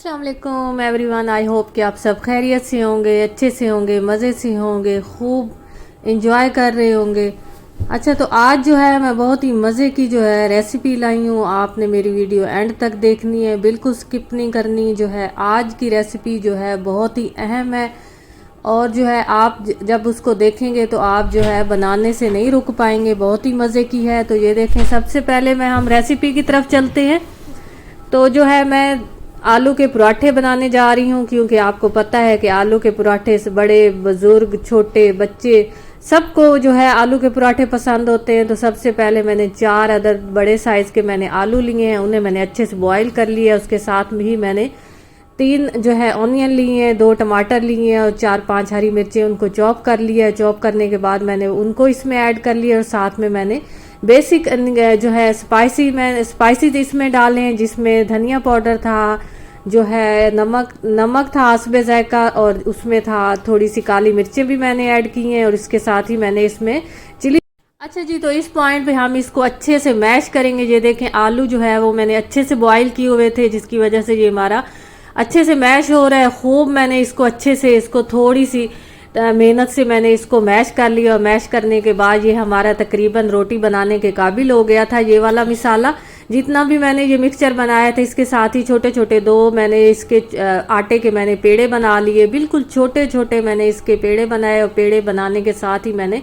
अस्सलाम वालेकुम everyone. I hope कि आप सब खैरियत से होंगे, अच्छे से होंगे, मज़े से होंगे, खूब इंजॉय कर रहे होंगे। अच्छा, तो आज जो है मैं बहुत ही मज़े की जो है रेसिपी लाई हूँ। आपने मेरी वीडियो एंड तक देखनी है, बिल्कुल स्किप नहीं करनी। जो है आज की रेसिपी जो है बहुत ही अहम है और जो है आप जब उसको देखेंगे तो आप जो है बनाने से नहीं रुक पाएंगे। बहुत ही मज़े की है। तो ये देखें, सबसे पहले हम रेसिपी की तरफ चलते हैं। तो जो है मैं आलू के पराठे बनाने जा रही हूँ, क्योंकि आपको पता है कि आलू के पराठे से बड़े बुजुर्ग छोटे बच्चे सबको जो है आलू के पराठे पसंद होते हैं। तो सबसे पहले मैंने 4 अदद बड़े साइज़ के मैंने आलू लिए हैं, उन्हें मैंने अच्छे से बॉईल कर लिया है। उसके साथ में ही मैंने 3 जो है ऑनियन लिए हैं, 2 टमाटर लिए हैं और 4-5 हरी मिर्चें, उनको चॉप कर लिया है। चॉप करने के बाद मैंने उनको इसमें ऐड कर लिया और साथ में मैंने बेसिक जो है स्पाइसी इसमें डाले हैं, जिसमें धनिया पाउडर था, जो है नमक था हस्बे जायका, और उसमें था थोड़ी सी काली मिर्चें भी मैंने ऐड की हैं और इसके साथ ही मैंने इसमें चिली। अच्छा जी, तो इस पॉइंट पे हम इसको अच्छे से मैश करेंगे। ये देखें, आलू जो है वो मैंने अच्छे से बॉईल किए हुए थे, जिसकी वजह से ये हमारा अच्छे से मैश हो रहा है। खूब मैंने इसको अच्छे से थोड़ी सी मेहनत से मैंने इसको मैश कर लिया और मैश करने के बाद ये हमारा तकरीबन रोटी बनाने के काबिल हो गया था। ये वाला मिसाला जितना भी मैंने ये मिक्सचर बनाया था, इसके साथ ही छोटे छोटे 2 मैंने इसके आटे के मैंने पेड़े बना लिए। बिल्कुल छोटे छोटे मैंने इसके पेड़े बनाए और पेड़े बनाने के साथ ही मैंने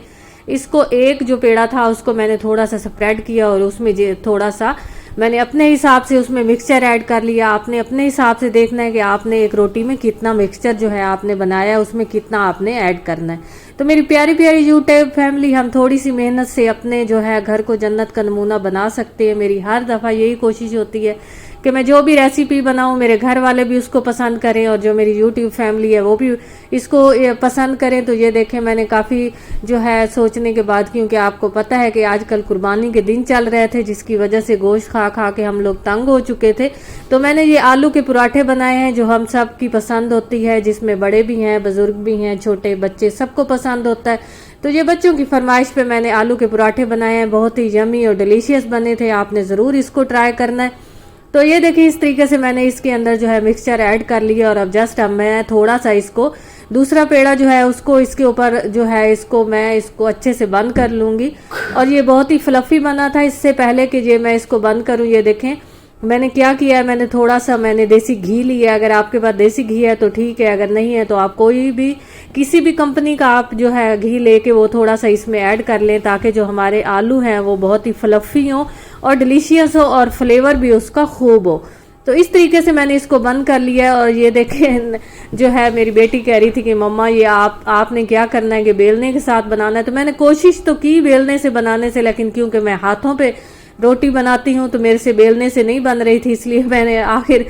इसको एक जो पेड़ा था उसको मैंने थोड़ा सा स्प्रेड किया और उसमें थोड़ा सा मैंने अपने हिसाब से उसमें मिक्सचर ऐड कर लिया। आपने अपने हिसाब से देखना है कि आपने एक रोटी में कितना मिक्सचर जो है आपने बनाया, उसमें कितना आपने ऐड करना है। तो मेरी प्यारी प्यारी यूट्यूब फैमिली, हम थोड़ी सी मेहनत से अपने जो है घर को जन्नत का नमूना बना सकते हैं। मेरी हर दफ़ा यही कोशिश होती है कि मैं जो भी रेसिपी बनाऊं मेरे घर वाले भी उसको पसंद करें और जो मेरी यूट्यूब फैमिली है वो भी इसको पसंद करें। तो ये देखें, मैंने काफ़ी जो है सोचने के बाद, क्योंकि आपको पता है कि आजकल कुर्बानी के दिन चल रहे थे, जिसकी वजह से गोश्त खा खा के हम लोग तंग हो चुके थे। तो मैंने ये आलू के पराठे बनाए हैं जो हम सब की पसंद होती है, जिसमें बड़े भी हैं, बुजुर्ग भी हैं, छोटे बच्चे, सबको पसंद होता है। तो ये बच्चों की फरमाइश पे मैंने आलू के पराठे बनाए हैं। बहुत ही यमी और डिलीशियस बने थे, आपने ज़रूर इसको ट्राई करना है। तो ये देखिए, इस तरीके से मैंने इसके अंदर जो है मिक्सचर ऐड कर लिया और अब मैं थोड़ा सा इसको दूसरा पेड़ा जो है उसको इसके ऊपर जो है मैं इसको अच्छे से बंद कर लूँगी। और ये बहुत ही फ्लफ़ी बना था। इससे पहले कि ये मैं इसको बंद करूँ, ये देखें मैंने क्या किया है, मैंने थोड़ा सा मैंने देसी घी लिया। अगर आपके पास देसी घी है तो ठीक है, अगर नहीं है तो आप कोई भी किसी भी कंपनी का आप जो है घी लेके वो थोड़ा सा इसमें ऐड कर लें, ताकि जो हमारे आलू हैं वो बहुत ही फ्लफ़ी हो और डिलीशियस हो और फ्लेवर भी उसका खूब हो। तो इस तरीके से मैंने इसको बंद कर लिया। और ये देखें, जो है मेरी बेटी कह रही थी कि मम्मा ये आपने क्या करना है कि बेलने के साथ बनाना है। तो मैंने कोशिश तो की बेलने से बनाने से, लेकिन क्योंकि मैं हाथों पे रोटी बनाती हूँ तो मेरे से बेलने से नहीं बन रही थी, इसलिए मैंने आखिर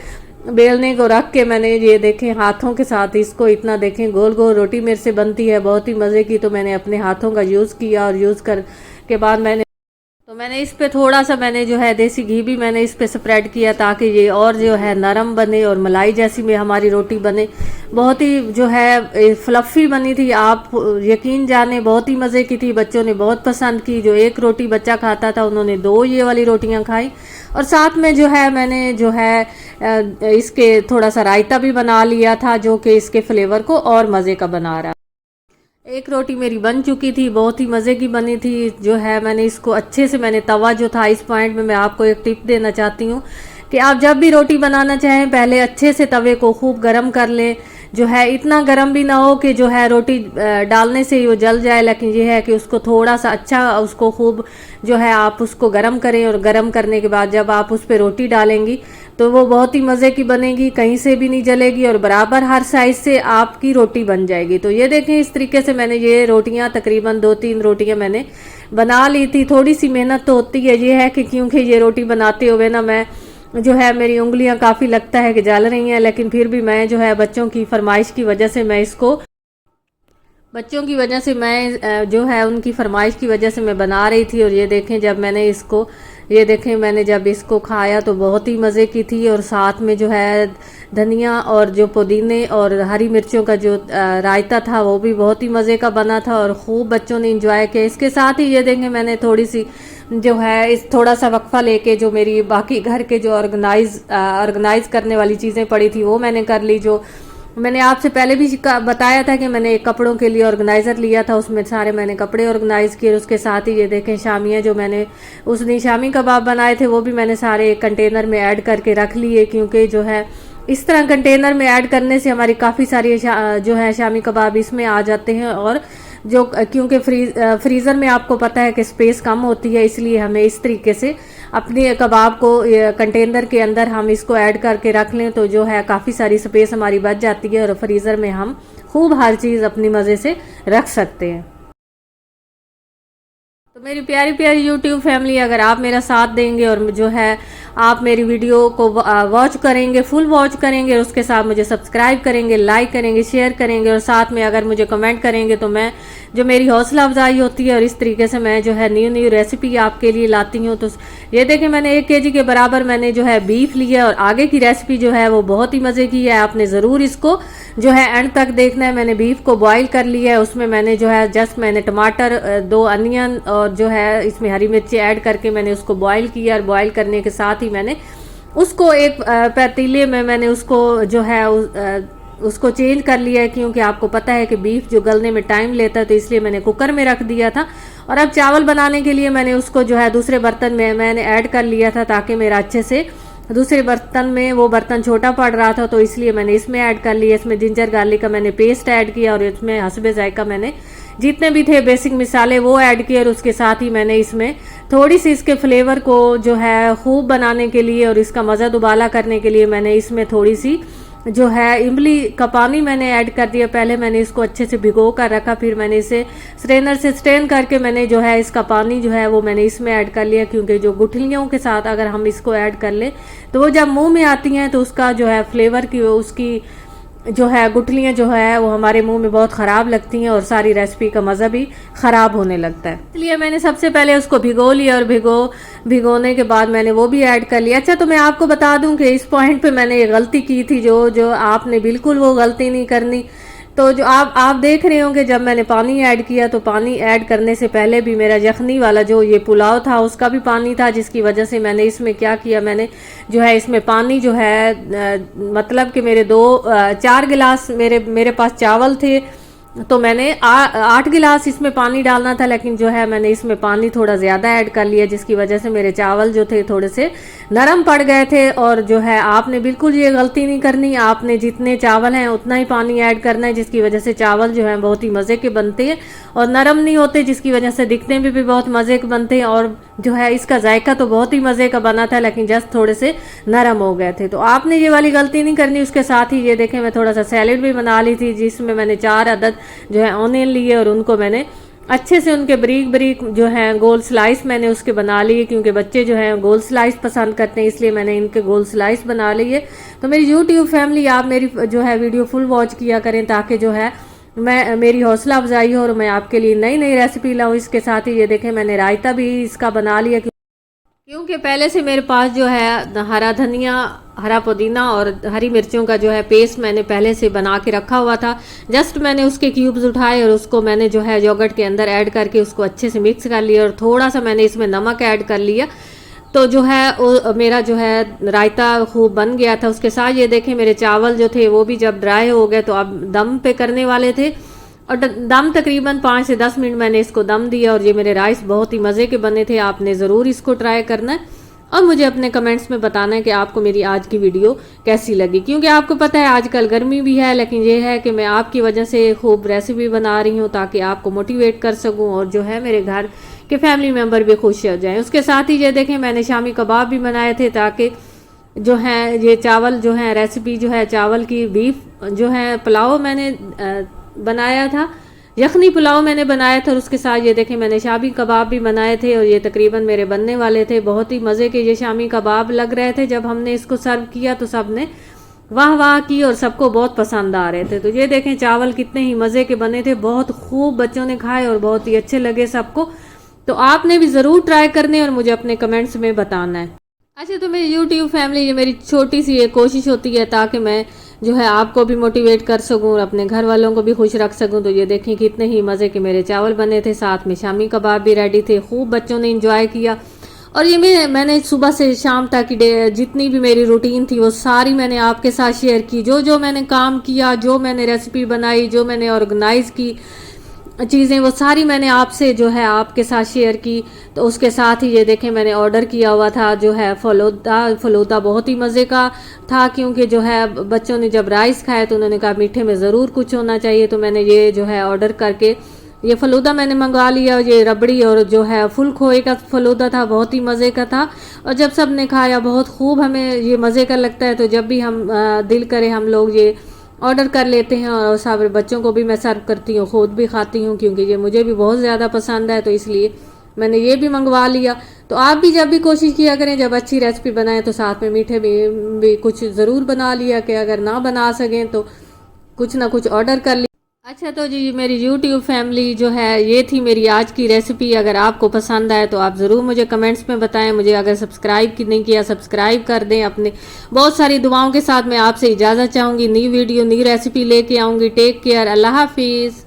बेलने को रख के मैंने ये देखें हाथों के साथ इसको इतना देखें गोल गोल रोटी मेरे से बनती है, बहुत ही मज़े की। तो मैंने अपने हाथों का यूज़ किया और यूज़ कर के बाद मैंने इस पे थोड़ा सा मैंने जो है देसी घी भी मैंने इस पे स्प्रेड किया, ताकि ये और जो है नरम बने और मलाई जैसी में हमारी रोटी बने। बहुत ही जो है फ्लफ़ी बनी थी, आप यकीन जाने बहुत ही मज़े की थी। बच्चों ने बहुत पसंद की। जो एक रोटी बच्चा खाता था उन्होंने 2 ये वाली रोटियां खाई। और साथ में जो है मैंने जो है इसके थोड़ा सा रायता भी बना लिया था, जो कि इसके फ्लेवर को और मज़े का बना रहा। एक रोटी मेरी बन चुकी थी, बहुत ही मज़े की बनी थी। जो है मैंने इसको अच्छे से मैंने तवा जो था, इस पॉइंट में मैं आपको एक टिप देना चाहती हूँ कि आप जब भी रोटी बनाना चाहें पहले अच्छे से तवे को खूब गर्म कर लें। जो है इतना गर्म भी ना हो कि जो है रोटी डालने से ही वो जल जाए, लेकिन ये है कि उसको थोड़ा सा अच्छा उसको खूब जो है आप उसको गर्म करें। और गर्म करने के बाद जब आप उस पर रोटी डालेंगी तो वो बहुत ही मज़े की बनेगी, कहीं से भी नहीं जलेगी और बराबर हर साइज़ से आपकी रोटी बन जाएगी। तो ये देखें, इस तरीके से मैंने ये रोटियां तकरीबन 2-3 रोटियां मैंने बना ली थी। थोड़ी सी मेहनत तो होती है, ये है कि क्योंकि ये रोटी बनाते हुए ना मैं जो है मेरी उंगलियां काफ़ी लगता है कि जल रही हैं, लेकिन फिर भी मैं जो है बच्चों की फरमाइश की वजह से जो है उनकी फरमाइश की वजह से मैं बना रही थी। और ये देखें, मैंने जब इसको खाया तो बहुत ही मज़े की थी। और साथ में जो है धनिया और जो पुदीने और हरी मिर्चों का जो रायता था वो भी बहुत ही मज़े का बना था और ख़ूब बच्चों ने इंजॉय किया। इसके साथ ही ये देखें, मैंने थोड़ी सी जो है इस थोड़ा सा वक्फा लेके जो मेरी बाकी घर के जो ऑर्गेनाइज करने वाली चीज़ें पड़ी थी वो मैंने कर ली। जो मैंने आपसे पहले भी बताया था कि मैंने एक कपड़ों के लिए ऑर्गेनाइज़र लिया था, उसमें सारे मैंने कपड़े ऑर्गेनाइज़ किए। उसके साथ ही ये देखें शामियाँ जो मैंने उस दिन शामी कबाब बनाए थे वो भी मैंने सारे एक कंटेनर में ऐड करके रख लिए, क्योंकि जो है इस तरह कंटेनर में ऐड करने से हमारी काफ़ी सारी जो है शामी कबाब इसमें आ जाते हैं। और जो क्योंकि फ्रीज़र में आपको पता है कि स्पेस कम होती है, इसलिए हमें इस तरीके से अपने कबाब को कंटेनर के अंदर हम इसको ऐड करके रख लें तो जो है काफ़ी सारी स्पेस हमारी बच जाती है और फ्रीज़र में हम खूब हर चीज़ अपनी मज़े से रख सकते हैं। तो मेरी प्यारी प्यारी यूट्यूब फैमिली, अगर आप मेरा साथ देंगे और जो है आप मेरी वीडियो को वॉच करेंगे, फुल वॉच करेंगे और उसके साथ मुझे सब्सक्राइब करेंगे, लाइक करेंगे, शेयर करेंगे और साथ में अगर मुझे कमेंट करेंगे तो मैं जो मेरी हौसला अफजाई होती है और इस तरीके से मैं जो है न्यू रेसिपी आपके लिए लाती हूँ। तो ये देखें मैंने 1 केजी के बराबर मैंने जो है बीफ लिया और आगे की रेसिपी जो है वो बहुत ही मज़े की है, आपने ज़रूर इसको जो है एंड तक देखना है। मैंने बीफ को बॉईल कर लिया है, उसमें मैंने जो है जस्ट मैंने टमाटर, 2 अनियन और जो है इसमें हरी मिर्ची ऐड करके मैंने उसको बॉईल किया और बॉईल करने के साथ ही मैंने उसको एक पतीले में मैंने उसको जो है उसको चेंज कर लिया है, क्योंकि आपको पता है कि बीफ जो गलने में टाइम लेता है तो इसलिए मैंने कुकर में रख दिया था। और अब चावल बनाने के लिए मैंने उसको जो है दूसरे बर्तन में मैंने ऐड कर लिया था ताकि मेरा अच्छे से दूसरे बर्तन में, वो बर्तन छोटा पड़ रहा था तो इसलिए मैंने इसमें ऐड कर लिया। इसमें जिंजर गार्लिक का मैंने पेस्ट ऐड किया और इसमें हस्बे जायका मैंने जितने भी थे बेसिक मिसाले वो ऐड किए और उसके साथ ही मैंने इसमें थोड़ी सी इसके फ्लेवर को जो है खूब बनाने के लिए और इसका मज़ा दुबाला करने के लिए मैंने इसमें थोड़ी सी जो है इमली का पानी मैंने ऐड कर दिया। पहले मैंने इसको अच्छे से भिगो कर रखा, फिर मैंने इसे स्ट्रेनर से स्ट्रेन करके मैंने जो है इसका पानी जो है वो मैंने इसमें ऐड कर लिया, क्योंकि जो गुठलियों के साथ अगर हम इसको ऐड कर ले तो वो जब मुंह में आती हैं तो उसका जो है फ्लेवर की उसकी जो है गुठलियाँ जो है वो हमारे मुंह में बहुत ख़राब लगती हैं और सारी रेसिपी का मज़ा भी ख़राब होने लगता है। इसलिए मैंने सबसे पहले उसको भिगो लिया और भिगोने के बाद मैंने वो भी ऐड कर लिया। अच्छा, तो मैं आपको बता दूं कि इस पॉइंट पे मैंने ये गलती की थी जो आपने बिल्कुल वो गलती नहीं करनी। तो जो आप देख रहे होंगे जब मैंने पानी ऐड किया तो पानी ऐड करने से पहले भी मेरा यखनी वाला जो ये पुलाव था उसका भी पानी था, जिसकी वजह से मैंने इसमें क्या किया, मैंने जो है इसमें पानी जो है मतलब कि मेरे 4 गिलास मेरे पास चावल थे तो मैंने 8 गिलास इसमें पानी डालना था, लेकिन जो है मैंने इसमें पानी थोड़ा ज़्यादा ऐड कर लिया जिसकी वजह से मेरे चावल जो थे थोड़े से नरम पड़ गए थे। और जो है आपने बिल्कुल ये गलती नहीं करनी, आपने जितने चावल हैं उतना ही पानी ऐड करना है, जिसकी वजह से चावल जो है बहुत ही मज़े के बनते हैं और नरम नहीं होते, जिसकी वजह से दिखने में भी बहुत मज़े के बनते हैं। और जो है इसका जायका तो बहुत ही मज़े का बना था, लेकिन जस्ट थोड़े से नरम हो गए थे। तो आपने ये वाली गलती नहीं करनी। उसके साथ ही ये देखें मैं थोड़ा सा सैलेड भी बना ली थी, जिसमें मैंने 4 अदद जो है ऑनियन लिए और उनको मैंने अच्छे से उनके बारीक बारीक जो है गोल स्लाइस मैंने उसके बना लिए, क्योंकि बच्चे जो हैं गोल स्लाइस पसंद करते हैं, इसलिए मैंने इनके गोल स्लाइस बना लिए। तो मेरी यूट्यूब फैमिली, आप मेरी जो है वीडियो फुल वॉच किया करें ताकि जो है मेरी हौसला अफजाई हो और मैं आपके लिए नई नई रेसिपी लाऊं। इसके साथ ही ये देखें मैंने रायता भी इसका बना लिया, क्योंकि पहले से मेरे पास जो है हरा धनिया, हरा पुदीना और हरी मिर्चों का जो है पेस्ट मैंने पहले से बना के रखा हुआ था। जस्ट मैंने उसके क्यूब्स उठाए और उसको मैंने जो है योगर्ट के अंदर ऐड करके उसको अच्छे से मिक्स कर लिया और थोड़ा सा मैंने इसमें नमक ऐड कर लिया। तो जो है मेरा जो है रायता खूब बन गया था। उसके साथ ये देखें मेरे चावल जो थे वो भी जब ड्राई हो गए तो अब दम पे करने वाले थे और दम तकरीबन 5 से 10 मिनट मैंने इसको दम दिया और ये मेरे राइस बहुत ही मज़े के बने थे। आपने ज़रूर इसको ट्राई करना है और मुझे अपने कमेंट्स में बताना है कि आपको मेरी आज की वीडियो कैसी लगी, क्योंकि आपको पता है आजकल गर्मी भी है, लेकिन ये है कि मैं आपकी वजह से खूब रेसिपी बना रही हूँ ताकि आपको मोटिवेट कर सकूँ और जो है मेरे घर के फैमिली मेम्बर भी खुश हो जाएँ। उसके साथ ही ये देखें मैंने शामी कबाब भी बनाए थे ताकि जो है ये चावल जो है रेसिपी जो है चावल की बीफ जो है पुलाव मैंने बनाया था, यखनी पुलाव मैंने बनाया था और उसके साथ ये देखें मैंने शामी कबाब भी बनाए थे और ये तकरीबन मेरे बनने वाले थे। बहुत ही मज़े के ये शामी कबाब लग रहे थे। जब हमने इसको सर्व किया तो सब ने वाह वाह की और सबको बहुत पसंद आ रहे थे। तो ये देखें चावल कितने ही मज़े के बने थे, बहुत खूब बच्चों ने खाए और बहुत ही अच्छे लगे सबको। तो आपने भी ज़रूर ट्राई करने और मुझे अपने कमेंट्स में बताना है। अच्छा, तो मेरी यूट्यूब फैमिली, ये मेरी छोटी सी एक कोशिश होती है ताकि मैं जो है आपको भी मोटिवेट कर सकूं और अपने घर वालों को भी खुश रख सकूं। तो ये देखें कितने ही मज़े के मेरे चावल बने थे, साथ में शामी कबाब भी रेडी थे। खूब बच्चों ने इंजॉय किया। और ये मैंने सुबह से शाम तक की जितनी भी मेरी रूटीन थी वो सारी मैंने आपके साथ शेयर की। जो जो मैंने काम किया, जो मैंने रेसिपी बनाई, जो मैंने ऑर्गेनाइज़ की चीज़ें, वो सारी मैंने आपसे जो है आपके साथ शेयर की। तो उसके साथ ही ये देखें मैंने ऑर्डर किया हुआ था जो है फलूदा बहुत ही मज़े का था, क्योंकि जो है बच्चों ने जब राइस खाया तो उन्होंने कहा मीठे में ज़रूर कुछ होना चाहिए। तो मैंने ये जो है ऑर्डर करके ये फलूदा मैंने मंगवा लिया। ये रबड़ी और जो है फुल खोए का फलूदा था, बहुत ही मज़े का था। और जब सब ने खाया बहुत खूब, हमें ये मज़े का लगता है। तो जब भी हम दिल करे हम लोग ये ऑर्डर कर लेते हैं और सारे बच्चों को भी मैं सर्व करती हूँ, खुद भी खाती हूँ, क्योंकि ये मुझे भी बहुत ज़्यादा पसंद है। तो इसलिए मैंने ये भी मंगवा लिया। तो आप भी जब भी कोशिश किया करें जब अच्छी रेसिपी बनाएं तो साथ में मीठे भी कुछ ज़रूर बना लिया, कि अगर ना बना सकें तो कुछ ना कुछ ऑर्डर कर लिया। अच्छा तो जी मेरी YouTube फैमिली जो है ये थी मेरी आज की रेसिपी। अगर आपको पसंद आए तो आप ज़रूर मुझे कमेंट्स में बताएं। मुझे अगर सब्सक्राइब नहीं किया सब्सक्राइब कर दें। अपने बहुत सारी दुआओं के साथ मैं आपसे इजाज़त चाहूँगी। नई वीडियो नई रेसिपी लेके आऊँगी। टेक केयर, अल्लाह हाफिज़।